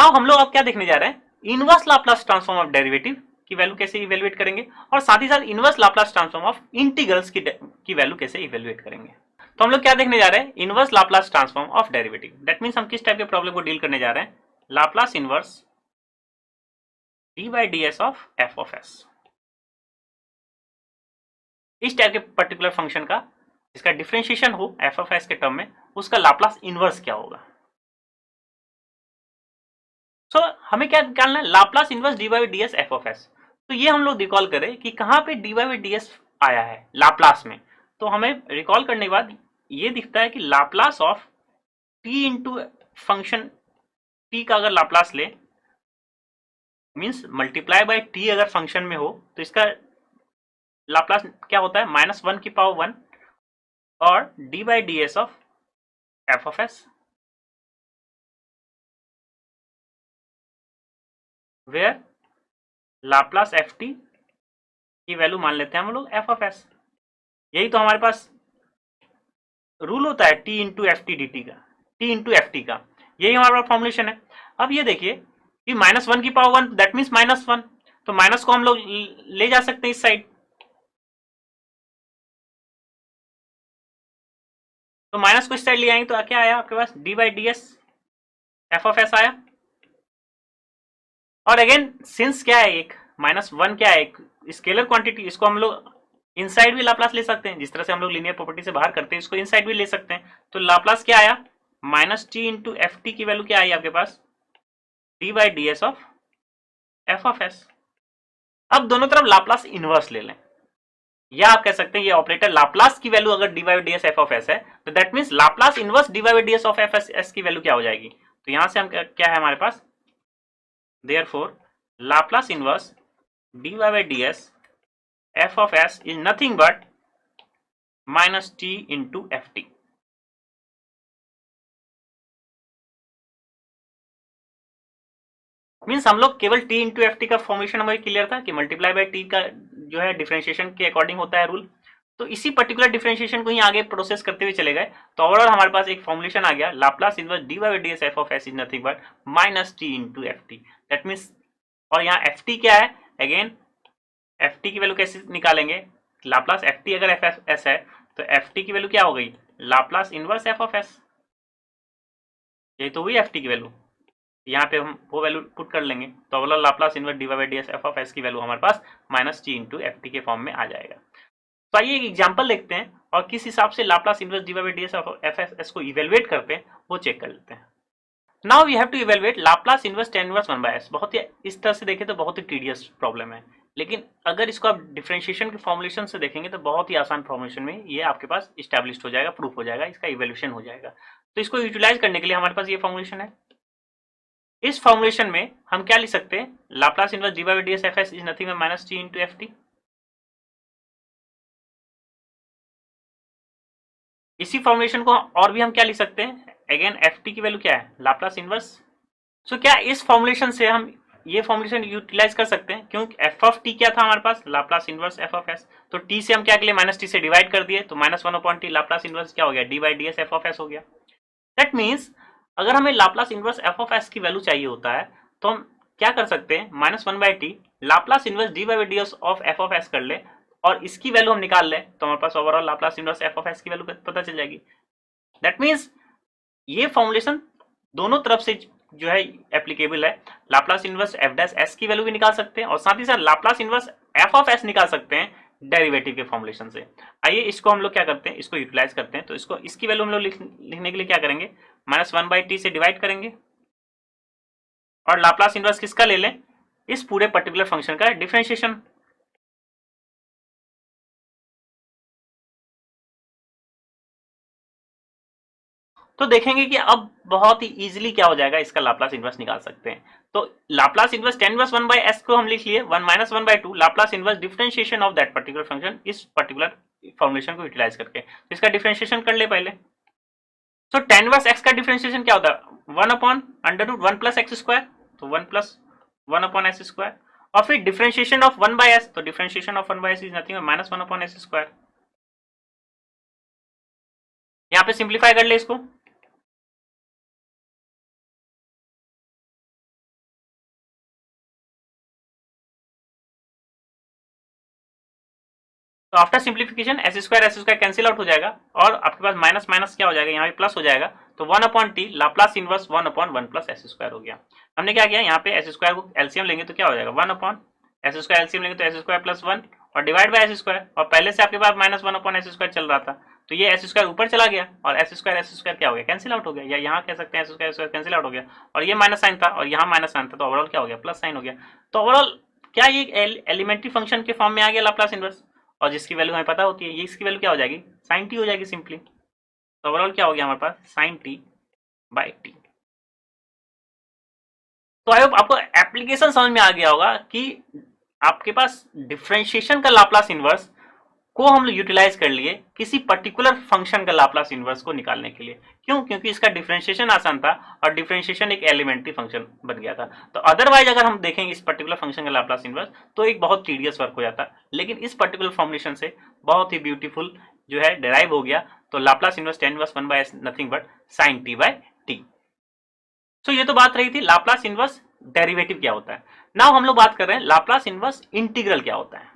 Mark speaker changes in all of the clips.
Speaker 1: Now हम लोग अब क्या देखने जा रहे हैं, inverse Laplace transform of derivative की वैल्यू कैसे इवेलुएट करेंगे, और साथ ही साथ inverse Laplace transform of integrals की वैल्यू कैसे इवेलुएट करेंगे। तो हम लोग क्या देखने जा रहे हैं, inverse Laplace transform of derivative. That means हम किस टाइप के प्रॉब्लम को डील करने जा रहे हैं, Laplace inverse D by D S of F of S. इस टाइप के पर्टिकुलर फंक्शन का जिसका डिफरेंशिएशन हो एफ ऑफ एस के टर्म में, उसका लाप्लास इनवर्स क्या होगा। सो हमें क्या निकालना है, Laplace inverse D by D s f of s. तो ये हम लोग रिकॉल करें कि कहां पे डी बाई डी एस आया है लाप्लास में। तो हमें रिकॉल करने के बाद ये दिखता है कि Laplace of T into function T का अगर लाप्लास ले, मीन्स मल्टीप्लाई बाय टी अगर फंक्शन में हो, तो इसका लाप्लास क्या होता है, -1 की पावर 1 और D by D S of F of S, where Laplace F T की वैल्यू मान लेते हैं हम लोग एफ ऑफ एस। यही तो हमारे पास रूल होता है T into f T D T का, टी इंटू एफ टी का, यही हमारा फॉर्मुलेशन है। अब ये देखिए कि -1 की पावर 1 दैट मीन्स -1, तो माइनस को हम लोग ले जा सकते हैं इस साइड, तो माइनस को इस साइड ले आएंगे तो क्या आया आपके पास, d by D s f of s आया। और अगेन सिंस क्या है, एक -1 क्या है, एक स्केलर क्वांटिटी, इसको हम लोग इनसाइड भी लाप्लास ले सकते हैं, जिस तरह से हम लोग लीनियर प्रॉपर्टी से बाहर करते हैं इसको इनसाइड भी ले सकते हैं। तो लाप्लास क्या आया, -t इंटू एफ टी की वैल्यू क्या आई आपके पास, d by D S of F of s. अब दोनों तरफ लाप्लास इनवर्स ले लें, या आप कह सकते हैं ये ऑपरेटर लाप्लास की वैल्यू अगर D by D s f of S है, तो that means Laplace inverse D by D S of F S की वैल्यू क्या हो जाएगी। तो यहां से हम क्या है हमारे पास, therefore Laplace inverse D by D s f of s is nothing but -t into f t. Means हम लोग केवल t इंटू एफ टी का फॉर्मेशन हमें क्लियर था कि मल्टीप्लाई बाई t का जो है डिफरेंशिएशन के अकॉर्डिंग होता है रूल, तो इसी पर्टिकुलर डिफरेंशिएशन को ही आगे प्रोसेस करते हुए चले गए। तो ओवरऑल हमारे पास एक फॉर्मुलेशन आ गया, Laplace inverse D by D s f of s is nothing but -t into f T. That means, और यहाँ एफ टी क्या है, अगेन एफ टी की वैल्यू कैसे निकालेंगे, लाप्लास एफ टी अगर एफ एस है तो एफ टी की वैल्यू क्या हो गई, Laplace inverse f of S, यही तो हुई एफ टी की वैल्यू। यहाँ पे हम वो वैल्यू पुट कर लेंगे, तो अवला Laplace inverse D by D s f of s की वैल्यू हमारे पास -t इंटू एफ टी के फॉर्म में आ जाएगा। तो आइए एक एग्जाम्पल देखते हैं और किस हिसाब से Laplace inverse D by D S of F S को इवेलुएट करते हैं वो चेक कर लेते हैं। Now we have to evaluate Laplace inverse tan inverse 1/s। बहुत ही इस तरह से देखें तो बहुत ही टीडियस प्रॉब्लम है, लेकिन अगर इसको आप डिफरेंशिएशन के फॉर्मुलेशन से देखेंगे तो बहुत ही आसान फॉर्मुलेशन में ये आपके पास इस्टेब्लिश्ड हो जाएगा, प्रूफ हो जाएगा, इसका इवेल्यूशन हो जाएगा। तो इसको यूटिलाइज करने के लिए हमारे पास ये फॉर्मुलेशन है। इस फॉर्मुलेशन में हम क्या लिख सकते हैं, Laplace inverse D by D s F S is nothing but -t into f T. इसी फॉर्मुलेशन को और भी हम क्या लिख सकते हैं, अगेन एफ टी की वैल्यू क्या है, लाप्लास इनवर्स। सो क्या इस फॉर्मुलेशन से हम ये फॉर्मुलेशन यूटिलाइज कर सकते हैं, क्योंकि एफ ऑफ टी क्या था हमारे पास, Laplace inverse f of s. तो टी से हम क्या के लिए -t से डिवाइड कर दिए, तो -1/t लाप्लास इनवर्स क्या हो गया, D by D s f of S हो गया। दैट मीन्स अगर हमें Laplace inverse f of s की वैल्यू चाहिए होता है तो हम क्या कर सकते हैं, -1/t Laplace inverse D by D S of F of S कर ले और इसकी वैल्यू हम निकाल लें, तो हमारे पास overall Laplace inverse f of s की वैल्यू पता चल जाएगी। दैट मीन्स ये फॉर्मुलेशन दोनों तरफ से जो है एप्लीकेबल है। Laplace inverse F dash S की वैल्यू भी निकाल सकते हैं और साथ ही साथ Laplace inverse f of S निकाल सकते हैं डेरिवेटिव के फॉर्मुलेशन से। आइए इसको हम लोग क्या करते हैं, इसको यूटिलाइज करते हैं। तो इसको इसकी वैल्यू हम लोग लिखने के लिए क्या करेंगे, -1/t से डिवाइड करेंगे और लाप्लास इनवर्स किसका ले लें, इस पूरे पर्टिकुलर फंक्शन का डिफरेंशिएशन। तो देखेंगे कि अब बहुत ही इजीली क्या हो जाएगा, इसका लाप्लास इनवर्स निकाल सकते हैं। तो Laplace inverse tan inverse 1/s को हम लिख लिए 1 - 1/2 Laplace inverse differentiation of that particular function, इस पर्टिकुलर फॉर्मुलेशन को यूटिलाइज करके। तो इसका डिफरेंशिएशन कर ले पहले। तो tan इनवर्स x का डिफरेंशिएशन क्या होता है, 1/√1 + x², तो 1 + 1/s²। और फिर डिफरेंशिएशन ऑफ 1/s, तो differentiation of 1/s is nothing but -1/s²। यहाँ पे सिंप्लीफाई कर ले इसको, तो after simplification S square cancel out हो जाएगा और आपके पास माइनस माइनस क्या हो जाएगा, यहाँ पे प्लस हो जाएगा। तो 1/t Laplace inverse 1/1 plus S square हो गया। हमने क्या किया, यहाँ पे एस स्क्वायर को एलसीएम लेंगे तो क्या हो जाएगा, 1/एस स्क्वायर एलसीएम लेंगे तो एस स्क्वायर प्लस 1 और डिवाइड बाय एस स्क्वायर, और पहले से आपके पास माइनस 1/एस स्क्वायर चल रहा था तो ये एस स्क्वायर ऊपर चला गया और एस स्क्वायर क्या हो गया, कैंसिल आउट हो गया, या यहाँ कह सकते हैं एस स्क्वायर कैंसिल आउट हो गया और ये माइनस साइन था और यहाँ माइनस साइन था तो ओवरऑल क्या हो गया, प्लस साइन हो गया। तो ओवरऑल क्या ये एलिमेंट्री फंक्शन के फॉर्म में आ गया लाप्लास इनवर्स, और जिसकी वैल्यू हमें पता होती है, ये इसकी वैल्यू क्या हो जाएगी, साइन टी हो जाएगी सिंपली। तो ओवरऑल क्या हो गया हमारे पास, साइन टी बाई टी। तो आई होप आपको एप्लीकेशन समझ में आ गया होगा कि आपके पास डिफरेंशिएशन का लाप्लास इनवर्स को हम यूटिलाइज कर लिए किसी पर्टिकुलर फंक्शन का लाप्लास इनवर्स को निकालने के लिए। क्यों, क्योंकि इसका डिफरेंशिएशन आसान था और डिफरेंशिएशन एक एलिमेंट्री फंक्शन बन गया था। तो अदरवाइज अगर हम देखें इस पर्टिकुलर फंक्शन का लाप्लास इनवर्स तो एक बहुत टीडियस वर्क हो जाता, लेकिन इस पर्टिकुलर फॉर्मुलेशन से बहुत ही ब्यूटीफुल जो है डिराइव हो गया। तो Laplace inverse tan inverse 1/s nothing but sin t by t. So ये तो बात रही थी लाप्लास इनवर्स डेरिवेटिव क्या होता है। नाउ हम लोग बात कर रहे हैं लाप्लास इनवर्स इंटीग्रल क्या होता है।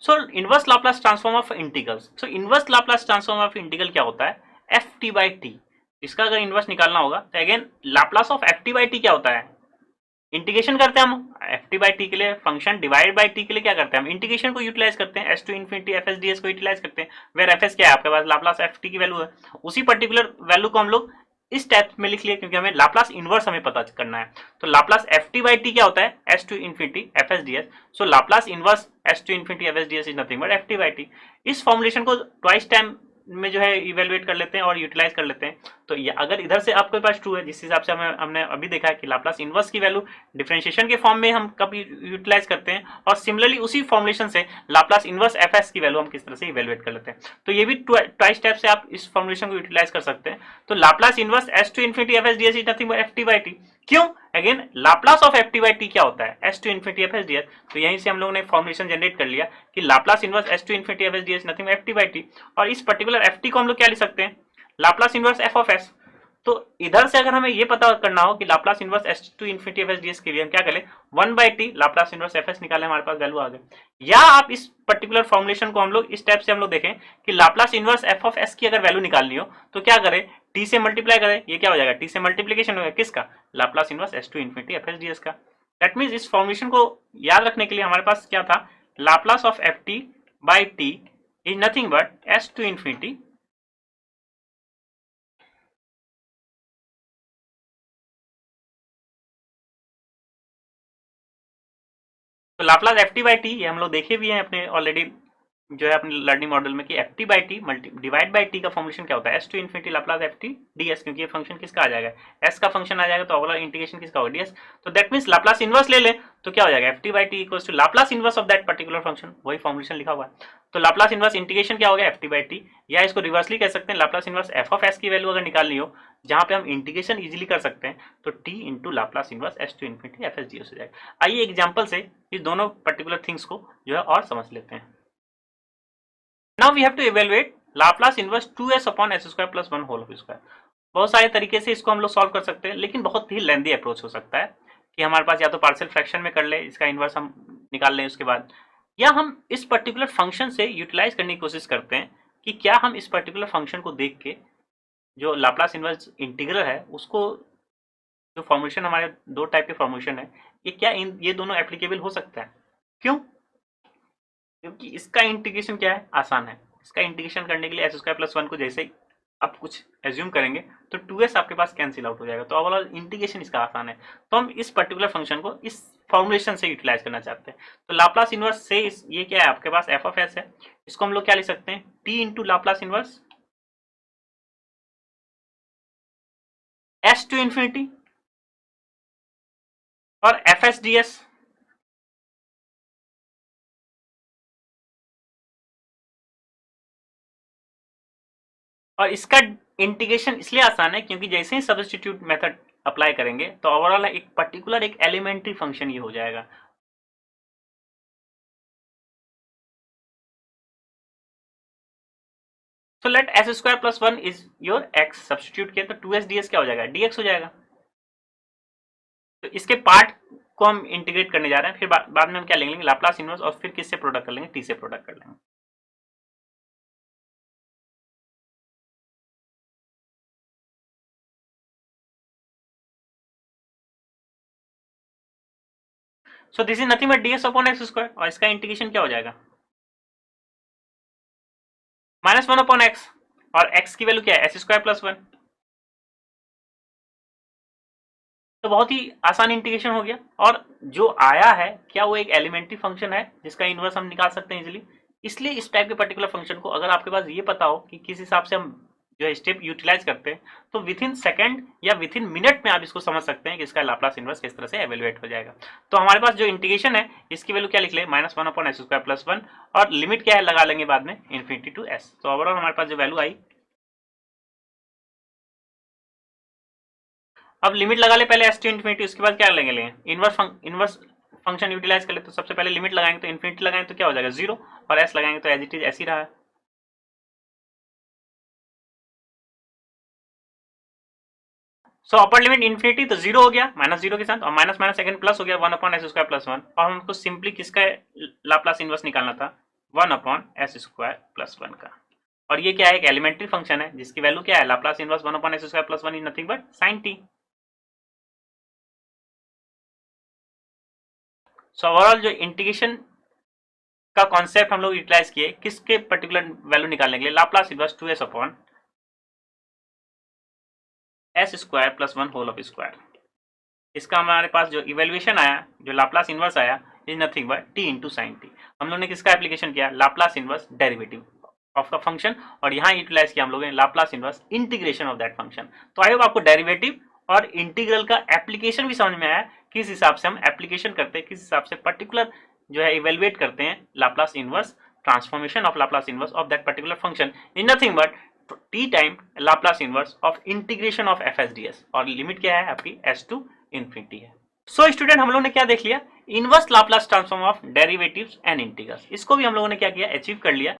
Speaker 1: सो inverse Laplace transform of integrals, so inverse Laplace transform of integral क्या होता है, एफ टी बाई टी। इसका अगर इनवर्स निकालना होगा तो again Laplace of f T by T क्या होता है, इंटीग्रेशन करते हैं हम एफ टी बाई टी के लिए, फंक्शन डिवाइड बाई टी के लिए क्या करते हैं हम इंटीग्रेशन को यूटिलाइज करते हैं, S to infinity F S D S को यूटिलाइज करते हैं। वेर एफ एस क्या है आपके पास, लाप्लास एफ टी की वैल्यू है, उसी पर्टिकुलर वैल्यू को हम लोग इस टाइप में लिख लिए क्योंकि हमें लाप्लास इनवर्स हमें पता करना है। तो Laplace F T by T क्या होता है, S to infinity F S D S. So Laplace inverse S to infinity F S D S is nothing but F T by T. इस formulation को ट्वाइस टाइम में जो है evaluate कर लेते हैं और यूटिलाइज कर लेते हैं। तो ये अगर इधर से आपके पास ट्रू है, जिस हिसाब से हमने अभी देखा है कि लाप्लास इनवर्स की वैल्यू डिफरेंशिएशन के फॉर्म में हम कब यूटिलाइज करते हैं, और सिमिलरली उसी फॉर्मुलेशन से लाप्लास इनवर्स एफ एस की वैल्यू हम किस तरह से इवेलुएट कर लेते हैं। तो ये भी ट्वाइस टाइप से आप इस फॉर्मुलेशन को यूटिलाइज कर सकते हैं। तो Laplace inverse S to infinity F S D S is nothing but F T by t. क्यों, again Laplace of f T by T क्या होता है, S to infinity F S D S. तो यहीं से हम लोगों ने फॉर्मुलेशन जनरेट कर लिया कि Laplace inverse S to infinity F S D S nothing F T by T. और इस पर्टिकुलर एफ टी को हम लोग क्या लिख सकते हैं, Laplace inverse f of s. तो इधर से अगर हमें ये पता करना हो कि Laplace inverse S to infinity F S D S के लिए हम क्या करें, 1/t Laplace inverse F S निकाले, हमारे पास वैल्यू आ गई। या आप इस पर्टिकुलर फॉर्मुलेशन को हम लोग इस टाइप से हम लोग देखें कि Laplace inverse f of s की अगर वैल्यू निकालनी हो तो क्या करें, टी से मल्टीप्लाई करें, ये क्या हो जाएगा, टी से मल्टीप्लीकेशन हो गया किसका, Laplace inverse S to infinity F S D s का। दैट मीन्स इस फॉर्मुलेशन को याद रखने के लिए हमारे पास क्या था, Laplace of f T by t is nothing but s to infinity तो Laplace F T by t, ये हम लोग देखे भी हैं अपने ऑलरेडी जो है अपने लर्निंग मॉडल में कि F T by T multi divide by T का फंक्शन क्या होता है, S to infinity Laplace F T D S, क्योंकि ये फंक्शन किसका आ जाएगा, एस का फंक्शन आ जाएगा तो ओवरऑल इंटीग्रेशन किसका होगा, डी एस। तो दैट मीन्स लाप्लास इनवर्स ले लें तो क्या हो जाएगा, F T by T equals to Laplace inverse of that particular function, वही फॉर्मुलेशन लिखा हुआ है। तो लाप्लास इनवर्स इंटीग्रेशन क्या हो गया, एफ टी बाई टी, या इसको रिवर्सली कह सकते हैं Laplace inverse f of s की वैल्यू अगर निकालनी हो जहां पे हम इंटीग्रेशन इजीली कर सकते हैं तो T into Laplace inverse S to infinity F S D S हो जाएगा। आइए एग्जाम्पल से इस दोनों पर्टिकुलर थिंग्स को जो है और समझ लेते हैं। Now we have to evaluate Laplace inverse 2s upon s square plus 1 whole square। बहुत सारे तरीके से इसको हम लोग सॉल्व कर सकते हैं, लेकिन बहुत ही लेंदी अप्रोच हो सकता है कि हमारे पास या तो पार्शियल फ्रैक्शन में कर ले, इसका इन्वर्स हम निकाल लें उसके बाद, या हम इस पर्टिकुलर फंक्शन से यूटिलाइज करने की कोशिश करते हैं कि क्या हम इस पर्टिकुलर फंक्शन को देख के जो लाप्लास इनवर्स इंटीग्रल है उसको, जो फॉर्मुलेशन हमारे दो टाइप के फॉर्मुलेशन है, ये क्या ये दोनों एप्लीकेबल हो सकता है। क्यों, क्योंकि इसका इंटीग्रेशन क्या है, आसान है। इसका इंटीग्रेशन करने के लिए एस स्क्वायर प्लस 1 को जैसे आप कुछ एज्यूम करेंगे तो 2s आपके पास कैंसिल आउट हो जाएगा, तो ओवरऑल इंटीग्रेशन इसका आसान है। तो हम इस पर्टिकुलर फंक्शन को इस फॉर्मुलेशन से यूटिलाइज करना चाहते हैं। तो लाप्लास इनवर्स से ये क्या है आपके पास, एफ ऑफ एस है, इसको हम लोग क्या लिख सकते हैं, T into Laplace inverse S to infinity और एफ एस डी एस। और इसका इंटीग्रेशन इसलिए आसान है क्योंकि जैसे ही सब्स्टिट्यूट मेथड अप्लाई करेंगे तो ओवरऑल एक पर्टिकुलर एक एलिमेंट्री फंक्शन ये हो जाएगा। तो let S square plus 1 is your X, substitute किया तो 2s ds क्या हो जाएगा, dx हो जाएगा। तो इसके पार्ट को हम इंटीग्रेट करने जा रहे हैं, फिर बाद में हम क्या लेंगे, लाप्लास इनवर्स, और फिर किससे प्रोडक्ट कर लेंगे, टी से प्रोडक्ट कर लेंगे। So this is nothing but ds upon x square, और इसका इंटीग्रेशन क्या हो जाएगा, -1 अपॉन एक्स, और x की वैल्यू क्या है, एस स्क्वायर प्लस 1। तो बहुत ही आसान इंटीग्रेशन हो गया। और जो आया है क्या वो एक एलिमेंट्री फंक्शन है जिसका इनवर्स हम निकाल सकते हैं इजीली। इसलिए इस टाइप के पर्टिकुलर फंक्शन को अगर आपके पास ये पता हो कि किस हिसाब से हम जो है स्टेप यूटिलाइज करते हैं, तो विद इन सेकेंड या विद इन मिनट में आप इसको समझ सकते हैं कि इसका लाप्लास इनवर्स किस तरह से एवेल्युएट हो जाएगा। तो हमारे पास जो इंटीग्रेशन है इसकी वैल्यू क्या लिख ले, -1 अपॉन एक्स स्क्वायर प्लस 1, और लिमिट क्या है लगा लेंगे बाद में इन्फिनिटी टू एस। तो ओवरऑल हमारे पास जो वैल्यू आई, अब लिमिट लगा ले पहले एस टू इन्फिनिटी, उसके बाद क्या लेंगे इनवर्स फंक्शन यूटिलाइज कर ले। तो सबसे पहले लिमिट लगाएंगे, तो इन्फिनिटी लगाएंगे तो क्या हो जाएगा 0, और एस लगाएंगे तो एज इट इज ऐसी रहा है। सो अपर लिमिट इन्फिनिटी तो 0 हो गया -0 के साथ, और माइनस माइनस सेकंड प्लस हो गया 1 अपॉन एस स्क्वायर प्लस 1, और हमको सिंपली किसका लाप्लास इनवर्स निकालना था, 1 अपॉन एस स्क्वायर प्लस 1 का। और ये क्या है, एक एलिमेंट्री फंक्शन है जिसकी वैल्यू क्या है, Laplace inverse 1 upon S square plus 1 is nothing but sine T. So overall जो इंटीग्रेशन का कॉन्सेप्ट हम लोग यूटिलाइज किए किसके पर्टिकुलर वैल्यू निकालने के लिए, Laplace inverse 2s upon S square plus 1 whole of square. इसका हमारे पास जो इवेल्युएशन आया, जो लाप्लास इनवर्स आया, is nothing but T into sine T. हम लोगों ने किसका एप्लीकेशन किया, Laplace inverse derivative of the function, और यहाँ यूटिलाइज किया हम लोगों ने Laplace inverse integration of that function. तो आई होप आपको डेरिवेटिव और इंटीग्रल का एप्लीकेशन भी समझ में आया, किस हिसाब से हम एप्लीकेशन करते हैं, किस हिसाब से पर्टिकुलर जो है इवेल्युएट करते हैं Laplace inverse, transformation of Laplace inverse of that particular function is nothing but T time Laplace inverse of integration of F S D S, और लिमिट क्या है आपकी एस टू इन्फिनिटी है। सो स्टूडेंट हम लोगों ने क्या देख लिया, inverse Laplace transform of derivatives and integrals, इसको भी हम लोगों ने क्या किया, अचीव कर लिया।